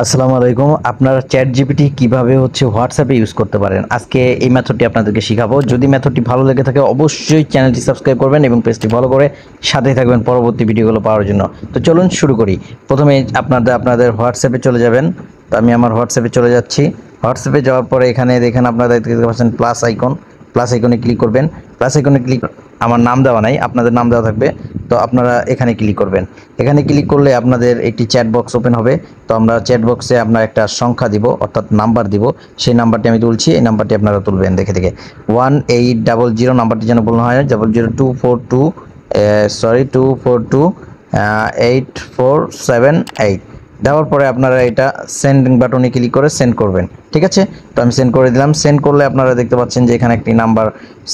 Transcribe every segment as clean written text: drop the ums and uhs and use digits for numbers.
আসসালামু আলাইকুম। আপনারা চ্যাট জিপিটি কিভাবে হোয়াটসঅ্যাপে ইউজ করতে পারেন, আজকে এই মেথডটি আপনাদেরকে শিখাবো। যদি মেথডটি ভালো লেগে থাকে অবশ্যই চ্যানেলটি সাবস্ক্রাইব করবেন এবং পেজটি ফলো করে সাথেই থাকবেন পরবর্তী ভিডিওগুলো পাওয়ার জন্য। তো চলুন শুরু করি। প্রথমে আপনাদের হোয়াটসঅ্যাপে চলে যাবেন। তো আমি আমার হোয়াটসঅ্যাপে চলে যাচ্ছি। হোয়াটসঅ্যাপে যাওয়ার পরে এখানে দেখেন আপনারা দেখতে পাচ্ছেন প্লাস আইকনে ক্লিক করবেন। প্লাস আইকনে ক্লিক, আমার নাম দেওয়া নাই, আপনাদের নাম দেওয়া থাকবে। তো আপনারা এখানে ক্লিক করবেন। এখানে ক্লিক করলে আপনাদের একটি চ্যাট বক্স ওপেন হবে। তো আমরা চ্যাট বক্সে আপনার একটা সংখ্যা দিব, অর্থাৎ নাম্বার দিব। সেই নাম্বারটি আমি তুলছি, এই নাম্বারটি আপনারা তুলবেন দেখে দেখে। 1800 নাম্বারটি যেন বলতে হয়, 242842847 দেওয়ার পরে আপনারা এটা সেন্ডিং বাটনে ক্লিক করে সেন্ড করবেন। ঠিক আছে, তো আমি সেন্ড করে দিলাম। সেন্ড করলে আপনারা দেখতে পাচ্ছেন যে এখানে একটি নাম্বার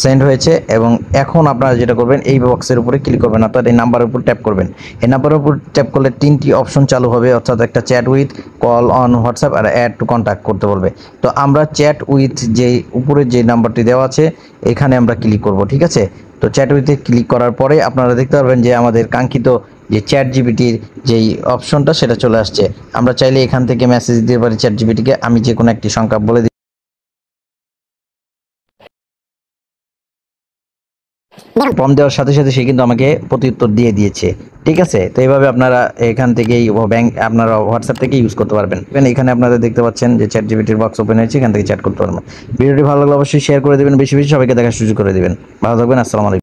সেন্ড হয়েছে এবং এখন আপনারা যেটা করবেন এই বক্সের উপরে ক্লিক করবেন, অর্থাৎ এই নাম্বারের উপর ট্যাপ করবেন। এই নাম্বারের উপর ট্যাপ করলে তিনটি অপশন চালু হবে, অর্থাৎ একটা chat with, call on WhatsApp আর অ্যাড টু কন্ট্যাক্ট করতে বলবে। তো আমরা চ্যাট উইথ যে উপরে যে নাম্বারটি দেওয়া আছে এখানে আমরা ক্লিক করব। ঠিক আছে, তো চ্যাট উইথে ক্লিক করার পরে আপনারা দেখতে পারবেন যে আমাদের কাঙ্ক্ষিত যে চ্যাট জিপিটির যেই অপশনটা সেটা চলে আসছে। আমরা চাইলে এখান থেকে মেসেজ দিতে পারি চ্যাট জিপিটিকে। আমি যে কোনো একটি সংখ্যা বলে দিই, ফর্ম দেওয়ার সাথে সাথে সে কিন্তু আমাকে প্রত্যুত্তর দিয়ে দিয়েছে। ঠিক আছে, তো এইভাবে আপনারা এখান থেকেই আপনারা হোয়াটসঅ্যাপ থেকে ইউজ করতে পারবেন। এখানে আপনারা দেখতে পাচ্ছেন যে চ্যাট জিপিটির বক্স ওপেন হয়েছে, এখান থেকে চ্যাট করতে পারবেন। ভিডিওটি ভালো লাগলে অবশ্যই শেয়ার করে দেবেন, বেশি বেশি সবাইকে দেখার সুযোগ করে দেবেন। ভালো থাকবেন, আসসালামু আলাইকুম।